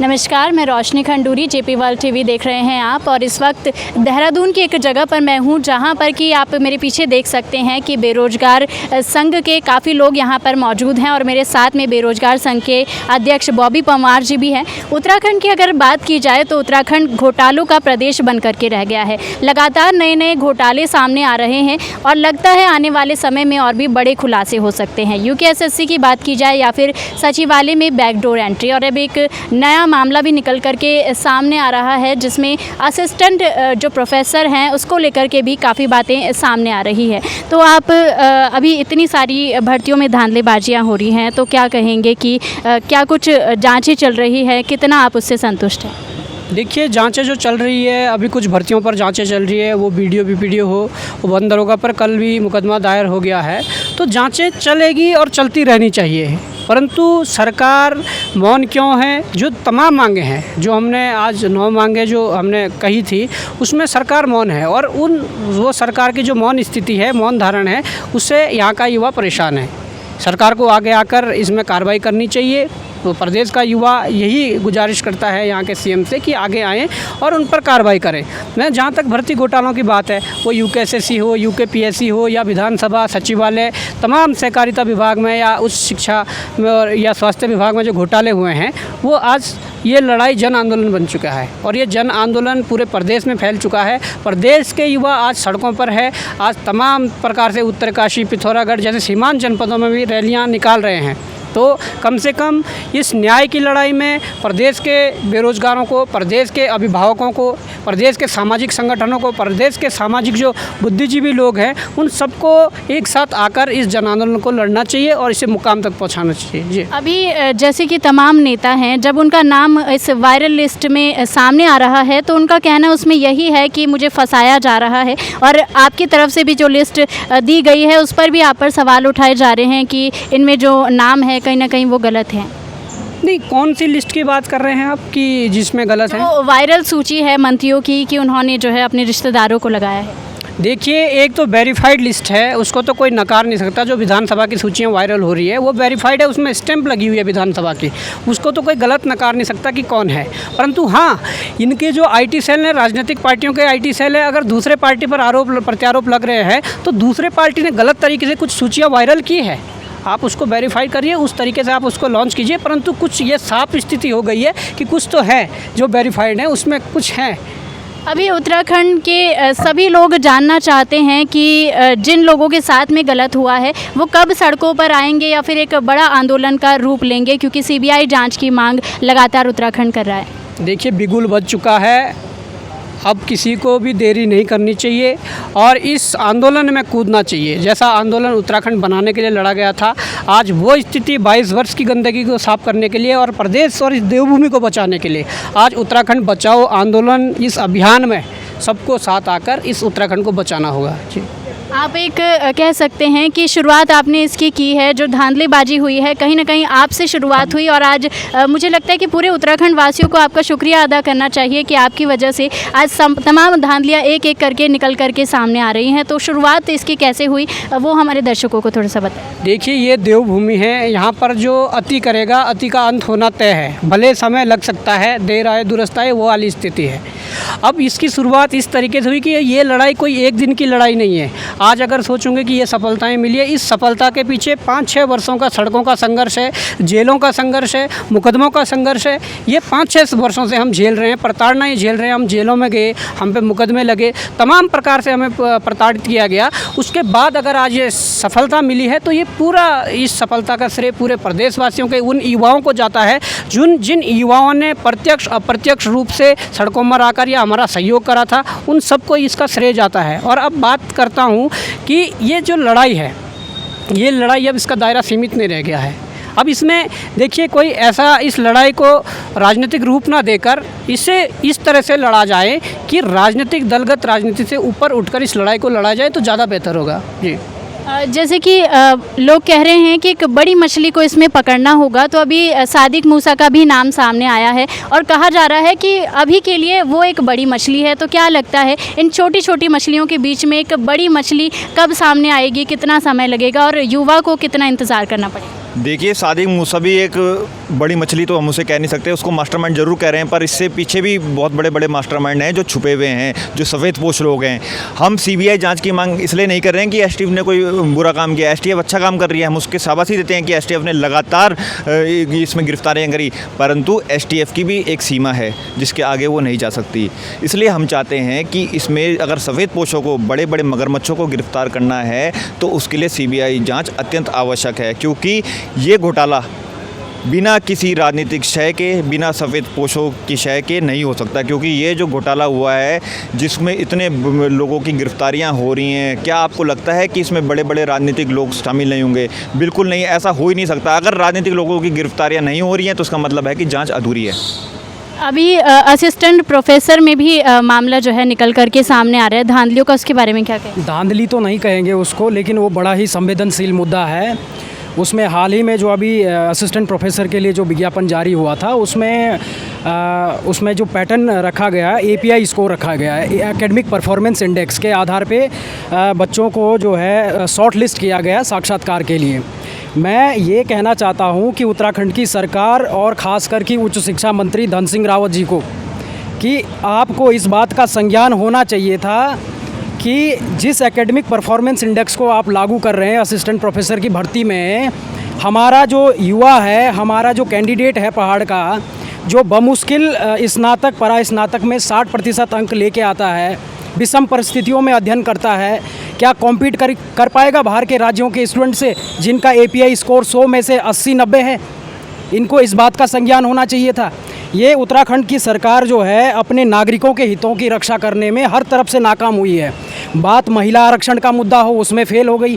नमस्कार, मैं रोशनी Khanduri, JP world TV देख रहे हैं आप। और इस वक्त देहरादून की एक जगह पर मैं हूं जहां पर कि आप मेरे पीछे देख सकते हैं कि बेरोजगार संघ के काफ़ी लोग यहां पर मौजूद हैं और मेरे साथ में बेरोजगार संघ के अध्यक्ष बॉबी पंवार जी भी हैं। उत्तराखंड की अगर बात की जाए तो उत्तराखंड घोटालों का प्रदेश बन करके रह गया है। लगातार नए नए घोटाले सामने आ रहे हैं और लगता है आने वाले समय में और भी बड़े खुलासे हो सकते हैं। यूकेएसएससी की बात की जाए या फिर सचिवालय में बैकडोर एंट्री, और अब एक नया मामला भी निकल करके सामने आ रहा है जिसमें असिस्टेंट जो प्रोफेसर हैं उसको लेकर के भी काफ़ी बातें सामने आ रही है। तो आप अभी इतनी सारी भर्तियों में धांधलेबाजियां हो रही हैं, तो क्या कहेंगे कि क्या कुछ जांचें चल रही है, कितना आप उससे संतुष्ट हैं? देखिए, जांचें जो चल रही है, अभी कुछ भर्तियों पर जांचें चल रही है, वो बीडीओ बीपीडीओ हो, वो वन दरोगा पर कल भी मुकदमा दायर हो गया है। तो जांचें चलेगी और चलती रहनी चाहिए, परंतु सरकार मौन क्यों है? जो तमाम मांगे हैं, जो हमने आज 9 मांगे जो हमने कही थी, उसमें सरकार मौन है और वो सरकार की जो मौन स्थिति है, मौन धारण है, उससे यहाँ का युवा परेशान है। सरकार को आगे आकर इसमें कार्रवाई करनी चाहिए। तो प्रदेश का युवा यही गुजारिश करता है यहाँ के सीएम से कि आगे आएँ और उन पर कार्रवाई करें। मैं जहाँ तक भर्ती घोटालों की बात है, वो यूकेएसएससी हो, यूकेपीएससी हो या विधानसभा सचिवालय, तमाम सहकारिता विभाग में या उच्च शिक्षा में और या स्वास्थ्य विभाग में जो घोटाले हुए हैं, वो आज ये लड़ाई जन आंदोलन बन चुका है और ये जन आंदोलन पूरे प्रदेश में फैल चुका है। प्रदेश के युवा आज सड़कों पर है। आज तमाम प्रकार से उत्तरकाशी, पिथौरागढ़ जैसे सीमांत जनपदों में भी रैलियां निकाल रहे हैं। तो कम से कम इस न्याय की लड़ाई में प्रदेश के बेरोजगारों को, प्रदेश के अभिभावकों को, प्रदेश के सामाजिक संगठनों को, प्रदेश के सामाजिक जो बुद्धिजीवी लोग हैं, उन सबको एक साथ आकर इस जन आंदोलन को लड़ना चाहिए और इसे मुकाम तक पहुंचाना चाहिए। जी, अभी जैसे कि तमाम नेता हैं, जब उनका नाम इस वायरल लिस्ट में सामने आ रहा है तो उनका कहना उसमें यही है कि मुझे फंसाया जा रहा है, और आपकी तरफ से भी जो लिस्ट दी गई है उस पर भी आप पर सवाल उठाए जा रहे हैं कि इनमें जो नाम है कहीं ना कहीं वो गलत है। नहीं, कौन सी लिस्ट की बात कर रहे हैं आप कि जिसमें गलत है? तो वायरल सूची है मंत्रियों की कि उन्होंने जो है अपने रिश्तेदारों को लगाया है। देखिए, एक तो वेरीफाइड लिस्ट है, उसको तो कोई नकार नहीं सकता। जो विधानसभा की सूचियाँ वायरल हो रही है वो वेरीफाइड है, उसमें स्टैंप लगी हुई है विधानसभा की, उसको तो कोई गलत नकार नहीं सकता कि कौन है। परंतु हाँ, इनके जो आईटी सेल है, राजनीतिक पार्टियों के आईटी सेल है, अगर दूसरे पार्टी पर आरोप प्रत्यारोप लग रहे हैं तो दूसरे पार्टी ने गलत तरीके से कुछ सूचियाँ वायरल की है, आप उसको वेरीफाई करिए, उस तरीके से आप उसको लॉन्च कीजिए। परंतु कुछ ये साफ स्थिति हो गई है कि कुछ तो है जो वेरीफाइड है, उसमें कुछ है। अभी उत्तराखंड के सभी लोग जानना चाहते हैं कि जिन लोगों के साथ में गलत हुआ है वो कब सड़कों पर आएंगे या फिर एक बड़ा आंदोलन का रूप लेंगे, क्योंकि सीबीआई जांच की मांग लगातार उत्तराखंड कर रहा है। देखिए, बिगुल बज चुका है, अब किसी को भी देरी नहीं करनी चाहिए और इस आंदोलन में कूदना चाहिए। जैसा आंदोलन उत्तराखंड बनाने के लिए लड़ा गया था, आज वो स्थिति 22 वर्ष की गंदगी को साफ करने के लिए और प्रदेश और इस देवभूमि को बचाने के लिए आज उत्तराखंड बचाओ आंदोलन, इस अभियान में सबको साथ आकर इस उत्तराखंड को बचाना होगा। जी, आप एक कह सकते हैं कि शुरुआत आपने इसकी की है, जो धांधलेबाजी हुई है कहीं ना कहीं आपसे शुरुआत हुई और आज मुझे लगता है कि पूरे उत्तराखंड वासियों को आपका शुक्रिया अदा करना चाहिए कि आपकी वजह से आज तमाम धांधलियाँ एक एक करके निकल करके सामने आ रही हैं। तो शुरुआत इसकी कैसे हुई वो हमारे दर्शकों को थोड़ा सा बताएं। देखिए, ये देवभूमि है, यहाँ पर जो अति करेगा अति का अंत होना तय है। भले समय लग सकता है, देर आए दुरुस्त आए, वो वाली स्थिति है। अब इसकी शुरुआत इस तरीके से हुई कि ये लड़ाई कोई एक दिन की लड़ाई नहीं है। आज अगर सोचूंगे कि ये सफलताएं मिली है, इस सफलता के पीछे 5-6 वर्षों का सड़कों का संघर्ष है, जेलों का संघर्ष है, मुकदमों का संघर्ष है। ये 5-6 वर्षों से हम झेल रहे हैं, प्रताड़नाएं झेल रहे हैं। हम जेलों में गए, हम पे मुकदमे लगे, तमाम प्रकार से हमें प्रताड़ित किया गया। उसके बाद अगर आज ये सफलता मिली है तो ये पूरा इस सफलता का श्रेय पूरे प्रदेशवासियों के उन युवाओं को जाता है जिन युवाओं ने प्रत्यक्ष अप्रत्यक्ष रूप से सड़कों में आकर या हमारा सहयोग करा था, उन सबको इसका श्रेय जाता है। और अब बात करता हूँ कि ये जो लड़ाई है, ये लड़ाई अब इसका दायरा सीमित नहीं रह गया है। अब इसमें देखिए, कोई ऐसा इस लड़ाई को राजनीतिक रूप ना देकर इसे इस तरह से लड़ा जाए कि राजनीतिक दलगत राजनीति से ऊपर उठकर इस लड़ाई को लड़ा जाए तो ज़्यादा बेहतर होगा। जी, जैसे कि लोग कह रहे हैं कि एक बड़ी मछली को इसमें पकड़ना होगा, तो अभी सादिक मूसा का भी नाम सामने आया है और कहा जा रहा है कि अभी के लिए वो एक बड़ी मछली है। तो क्या लगता है इन छोटी छोटी मछलियों के बीच में एक बड़ी मछली कब सामने आएगी, कितना समय लगेगा और युवा को कितना इंतज़ार करना पड़ेगा? देखिए, सादिक मूसवी एक बड़ी मछली तो हम उसे कह नहीं सकते, उसको मास्टरमाइंड ज़रूर कह रहे हैं, पर इससे पीछे भी बहुत बड़े बड़े मास्टरमाइंड हैं जो छुपे हुए हैं, जो सफ़ेदपोश लोग हैं। हम सीबीआई जांच की मांग इसलिए नहीं कर रहे हैं कि एसटीएफ ने कोई बुरा काम किया। एसटीएफ अच्छा काम कर रही है, हम उसके शाबाशी देते हैं कि एसटीएफ ने लगातार इसमें गिरफ्तारियाँ करी, परंतु एसटीएफ की भी एक सीमा है जिसके आगे वो नहीं जा सकती। इसलिए हम चाहते हैं कि इसमें अगर सफ़ेदपोशों को, बड़े बड़े मगरमच्छों को गिरफ्तार करना है तो उसके लिए सीबीआई जाँच अत्यंत आवश्यक है, क्योंकि ये घोटाला बिना किसी राजनीतिक शय के, बिना सफ़ेदपोशों की शय के नहीं हो सकता। क्योंकि ये जो घोटाला हुआ है जिसमें इतने लोगों की गिरफ्तारियां हो रही हैं, क्या आपको लगता है कि इसमें बड़े बड़े राजनीतिक लोग शामिल नहीं होंगे? बिल्कुल नहीं, ऐसा हो ही नहीं सकता। अगर राजनीतिक लोगों की गिरफ्तारियां नहीं हो रही हैं तो उसका मतलब है कि जाँच अधूरी है। अभी असिस्टेंट प्रोफेसर में भी मामला जो है निकल करके सामने आ रहा है, धांधलियों का उसके बारे में क्या कहें? धांधली तो नहीं कहेंगे उसको, लेकिन वो बड़ा ही संवेदनशील मुद्दा है। उसमें हाल ही में जो अभी असिस्टेंट प्रोफेसर के लिए जो विज्ञापन जारी हुआ था, उसमें जो पैटर्न रखा गया, एपीआई स्कोर रखा गया है, एकेडमिक परफॉर्मेंस इंडेक्स के आधार पे बच्चों को जो है शॉर्ट लिस्ट किया गया साक्षात्कार के लिए। मैं ये कहना चाहता हूँ कि उत्तराखंड की सरकार और ख़ासकर कि उच्च शिक्षा मंत्री धन सिंह रावत जी को, कि आपको इस बात का संज्ञान होना चाहिए था कि जिस एकेडमिक परफॉर्मेंस इंडेक्स को आप लागू कर रहे हैं असिस्टेंट प्रोफेसर की भर्ती में, हमारा जो युवा है, हमारा जो कैंडिडेट है पहाड़ का, जो बमुश्किल स्नातक परास्नातक में 60% अंक लेके आता है, विषम परिस्थितियों में अध्ययन करता है, क्या कॉम्पीट कर पाएगा बाहर के राज्यों के स्टूडेंट से जिनका एपीआई स्कोर 100 में से 80-90 है? इनको इस बात का संज्ञान होना चाहिए था। ये उत्तराखंड की सरकार जो है अपने नागरिकों के हितों की रक्षा करने में हर तरफ से नाकाम हुई है। बात महिला आरक्षण का मुद्दा हो, उसमें फेल हो गई।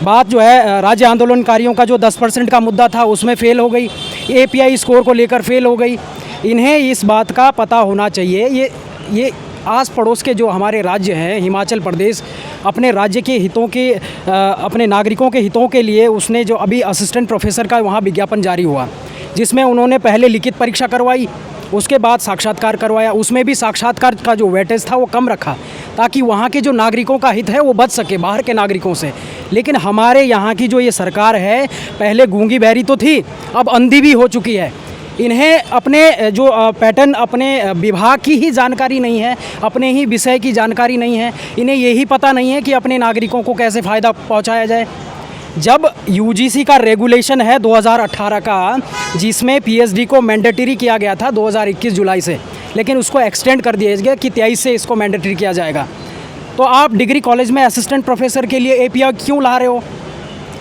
बात जो है राज्य आंदोलनकारियों का जो 10% का मुद्दा था, उसमें फेल हो गई। एपीआई स्कोर को लेकर फेल हो गई। इन्हें इस बात का पता होना चाहिए। ये आस पड़ोस के जो हमारे राज्य हैं, हिमाचल प्रदेश, अपने राज्य के हितों के, अपने नागरिकों के हितों के लिए उसने जो अभी असिस्टेंट प्रोफेसर का वहाँ विज्ञापन जारी हुआ, जिसमें उन्होंने पहले लिखित परीक्षा करवाई, उसके बाद साक्षात्कार करवाया। उसमें भी साक्षात्कार का जो वेटेज था वो कम रखा, ताकि वहाँ के जो नागरिकों का हित है वो बच सके बाहर के नागरिकों से। लेकिन हमारे यहाँ की जो ये सरकार है, पहले गूंगी बहरी तो थी, अब अंधी भी हो चुकी है। इन्हें अपने जो पैटर्न, अपने विभाग की ही जानकारी नहीं है, अपने ही विषय की जानकारी नहीं है। इन्हें यही पता नहीं है कि अपने नागरिकों को कैसे फ़ायदा पहुँचाया जाए। जब यूजीसी का रेगुलेशन है 2018 का, जिसमें पीएचडी को मैंडेटरी किया गया था 2021 जुलाई से, लेकिन उसको एक्सटेंड कर दिया गया कि 23 से इसको मैंडेटरी किया जाएगा। तो आप डिग्री कॉलेज में असिस्टेंट प्रोफेसर के लिए एपीआई क्यों ला रहे हो?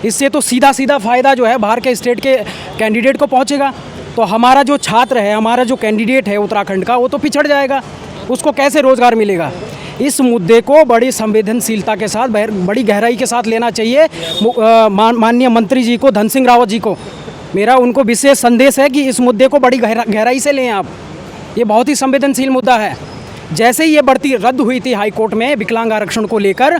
इससे तो सीधा फ़ायदा जो है बाहर के स्टेट के कैंडिडेट को पहुँचेगा। तो हमारा जो छात्र है, हमारा जो कैंडिडेट है उत्तराखंड का, वो तो पिछड़ जाएगा। उसको कैसे रोज़गार मिलेगा? इस मुद्दे को बड़ी संवेदनशीलता के साथ, बड़ी गहराई के साथ लेना चाहिए। माननीय मंत्री जी को, धन सिंह रावत जी को मेरा उनको विशेष संदेश है कि इस मुद्दे को बड़ी गहराई से लें आप। ये बहुत ही संवेदनशील मुद्दा है। जैसे ही ये बढ़ती रद्द हुई थी हाई कोर्ट में विकलांग आरक्षण को लेकर,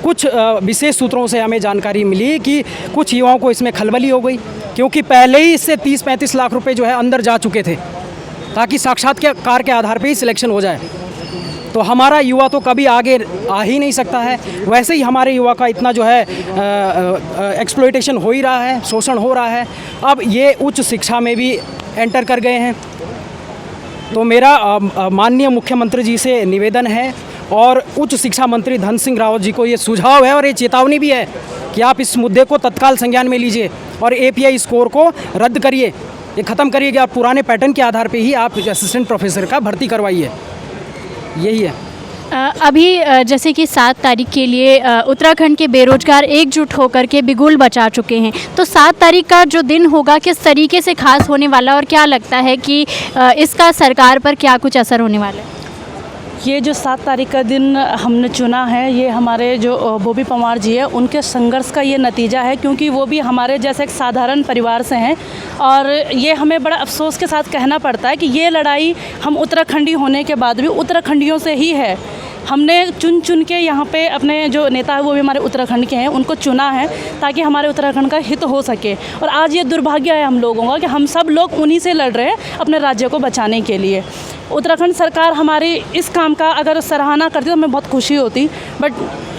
कुछ विशेष सूत्रों से हमें जानकारी मिली कि कुछ युवाओं को इसमें खलबली हो गई, क्योंकि पहले ही इससे 30-35 लाख रुपए जो है अंदर जा चुके थे, ताकि साक्षात्कार के आधार पे ही सिलेक्शन हो जाए। तो हमारा युवा तो कभी आगे आ ही नहीं सकता है। वैसे ही हमारे युवा का इतना जो है एक्सप्लॉयटेशन हो ही रहा है, शोषण हो रहा है। अब ये उच्च शिक्षा में भी एंटर कर गए हैं। तो मेरा माननीय मुख्यमंत्री जी से निवेदन है, और उच्च शिक्षा मंत्री धन सिंह रावत जी को ये सुझाव है और ये चेतावनी भी है कि आप इस मुद्दे को तत्काल संज्ञान में लीजिए और एपीआई स्कोर को रद्द करिए, ये ख़त्म करिए कि आप पुराने पैटर्न के आधार पे ही आप असिस्टेंट प्रोफेसर का भर्ती करवाइए। यही है। अभी जैसे कि 7 तारीख के लिए उत्तराखंड के बेरोजगार एकजुट होकर के बिगुल बचा चुके हैं, तो 7 तारीख का जो दिन होगा किस तरीके से खास होने वाला, और क्या लगता है कि इसका सरकार पर क्या कुछ असर होने वाला है? ये जो 7 तारीख का दिन हमने चुना है, ये हमारे जो बॉबी पंवार जी है, उनके संघर्ष का ये नतीजा है, क्योंकि वो भी हमारे जैसे एक साधारण परिवार से हैं। और ये हमें बड़ा अफसोस के साथ कहना पड़ता है कि ये लड़ाई हम उत्तराखंडी होने के बाद भी उत्तराखंडियों से ही है। हमने चुन के यहाँ पे अपने जो नेता है वो भी हमारे उत्तराखंड के हैं, उनको चुना है ताकि हमारे उत्तराखंड का हित हो सके। और आज ये दुर्भाग्य है हम लोगों का कि हम सब लोग उन्हीं से लड़ रहे हैं अपने राज्य को बचाने के लिए। उत्तराखंड सरकार हमारी इस काम का अगर सराहना करती तो हमें बहुत खुशी होती, बट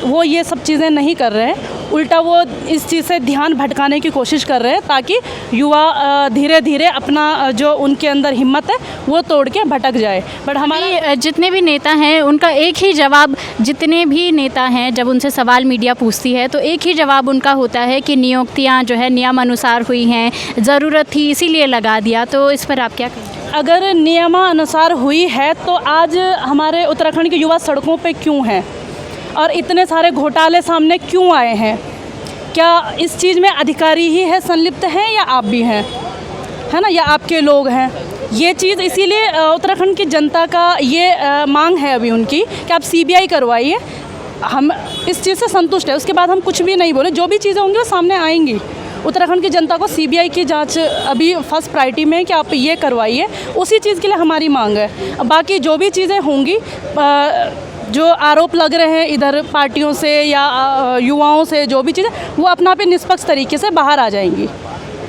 वो ये सब चीज़ें नहीं कर रहे हैं। उल्टा वो इस चीज़ से ध्यान भटकाने की कोशिश कर रहे हैं ताकि युवा धीरे धीरे अपना जो उनके अंदर हिम्मत है वो तोड़ के भटक जाए। बट हमारे जितने भी नेता हैं उनका एक ही जवाब, जितने भी नेता हैं जब उनसे सवाल मीडिया पूछती है तो एक ही जवाब उनका होता है कि नियुक्तियां जो है नियमानुसार हुई हैं, ज़रूरत थी इसीलिए लगा दिया। तो इस पर आप क्या कहेंगे? अगर नियमानुसार हुई है तो आज हमारे उत्तराखंड के युवा सड़कों पे क्यों हैं और इतने सारे घोटाले सामने क्यों आए हैं? क्या इस चीज़ में अधिकारी ही है संलिप्त हैं या आप भी हैं, है ना, या आपके लोग हैं? ये चीज़ इसीलिए उत्तराखंड की जनता का ये मांग है अभी उनकी कि आप सीबीआई करवाइए। हम इस चीज़ से संतुष्ट है, उसके बाद हम कुछ भी नहीं बोले, जो भी चीज़ें होंगी वो सामने आएंगी। उत्तराखंड की जनता को सीबीआई की जांच अभी फर्स्ट प्रायोरिटी में है कि आप ये करवाइए, उसी चीज़ के लिए हमारी मांग है। बाकी जो भी चीज़ें होंगी, जो आरोप लग रहे हैं इधर पार्टियों से या युवाओं से, जो भी चीज़ें वो अपना पे निष्पक्ष तरीके से बाहर आ जाएंगी।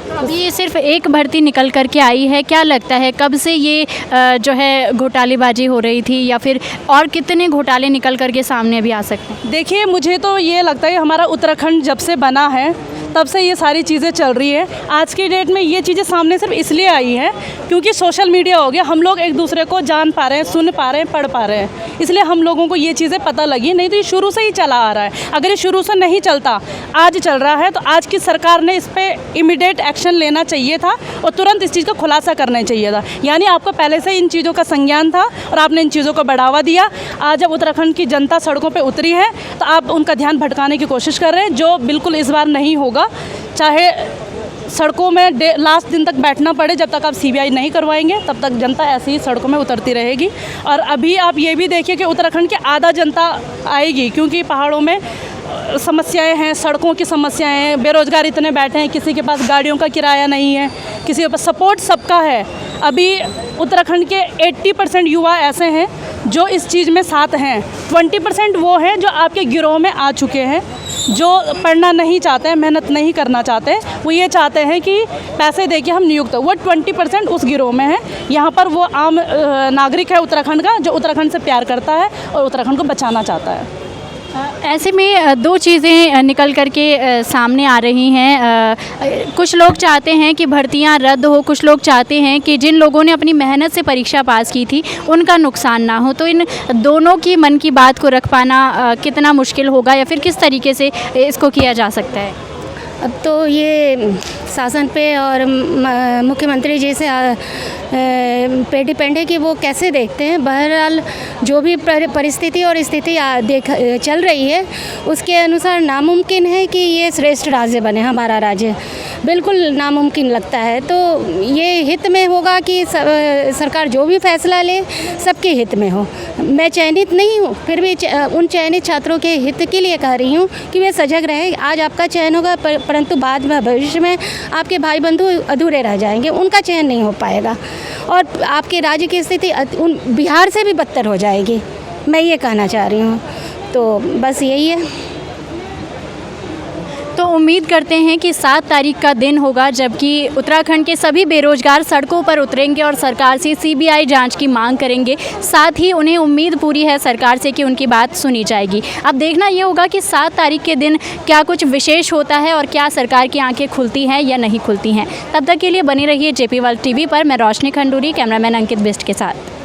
अभी ये सिर्फ एक भर्ती निकल करके आई है, क्या लगता है कब से ये जो है घोटालेबाजी हो रही थी या फिर और कितने घोटाले निकल करके सामने भी आ सकते हैं? देखिए, मुझे तो ये लगता है हमारा उत्तराखंड जब से बना है तब से ये सारी चीज़ें चल रही है। आज की डेट में ये चीज़ें सामने सिर्फ इसलिए आई हैं क्योंकि सोशल मीडिया हो गया, हम लोग एक दूसरे को जान पा रहे हैं, सुन पा रहे हैं, पढ़ पा रहे हैं, इसलिए हम लोगों को ये चीज़ें पता लगी। नहीं तो ये शुरू से ही चला आ रहा है। अगर ये शुरू से नहीं चलता, आज चल रहा है, तो आज की सरकार ने इस पर इमीडिएट एक्शन लेना चाहिए था और तुरंत इस चीज़ का खुलासा करना चाहिए था। यानी आपको पहले से इन चीज़ों का संज्ञान था और आपने इन चीज़ों को बढ़ावा दिया। आज जब उत्तराखंड की जनता सड़कों पर उतरी है तो आप उनका ध्यान भटकाने की कोशिश कर रहे हैं, जो बिल्कुल इस बार नहीं होगा। चाहे सड़कों में लास्ट दिन तक बैठना पड़े, जब तक आप सीबीआई नहीं करवाएंगे तब तक जनता ऐसे ही सड़कों में उतरती रहेगी। और अभी आप ये भी देखिए कि उत्तराखंड की आधा जनता आएगी, क्योंकि पहाड़ों में समस्याएं हैं, सड़कों की समस्याएं हैं, बेरोजगार इतने बैठे हैं, किसी के पास गाड़ियों का किराया नहीं है, किसी के पास सपोर्ट सबका है। अभी उत्तराखंड के 80% युवा ऐसे हैं जो इस चीज़ में साथ हैं। 20% वो हैं जो आपके गिरोह में आ चुके हैं, जो पढ़ना नहीं चाहते हैं, मेहनत नहीं करना चाहते, वो ये चाहते हैं कि पैसे देके हम नियुक्त हो। वो 20% उस गिरोह में है। यहाँ पर वो आम नागरिक है उत्तराखंड का, जो उत्तराखंड से प्यार करता है और उत्तराखंड को बचाना चाहता है। ऐसे में दो चीज़ें निकल करके सामने आ रही हैं। कुछ लोग चाहते हैं कि भर्तियां रद्द हो, कुछ लोग चाहते हैं कि जिन लोगों ने अपनी मेहनत से परीक्षा पास की थी उनका नुकसान ना हो। तो इन दोनों की मन की बात को रख पाना कितना मुश्किल होगा या फिर किस तरीके से इसको किया जा सकता है? अब तो ये शासन पे और मुख्यमंत्री जी से पे डिपेंड है कि वो कैसे देखते हैं। बहरहाल जो भी परिस्थिति और स्थिति चल रही है उसके अनुसार नामुमकिन है कि ये श्रेष्ठ राज्य बने, हमारा राज्य बिल्कुल नामुमकिन लगता है। तो ये हित में होगा कि सरकार जो भी फैसला ले सबके हित में हो। मैं चयनित नहीं हूँ, फिर भी उन चयनित छात्रों के हित के लिए कह रही हूँ कि वे सजग रहें। आज आपका चयन होगा परंतु बाद में भविष्य में आपके भाई बंधु अधूरे रह जाएंगे, उनका चयन नहीं हो पाएगा और आपके राज्य की स्थिति उन बिहार से भी बदतर हो जाएगी। मैं ये कहना चाह रही हूँ। तो बस यही है। तो उम्मीद करते हैं कि 7 तारीख का दिन होगा जबकि उत्तराखंड के सभी बेरोजगार सड़कों पर उतरेंगे और सरकार से सीबीआई जांच की मांग करेंगे। साथ ही उन्हें उम्मीद पूरी है सरकार से कि उनकी बात सुनी जाएगी। अब देखना ये होगा कि 7 तारीख के दिन क्या कुछ विशेष होता है और क्या सरकार की आंखें खुलती हैं या नहीं खुलती हैं। तब तक के लिए बनी रहिए जेपी वर्ल्ड टीवी पर। मैं रोशनी खंडूरी, कैमरामैन अंकित बिस्ट के साथ।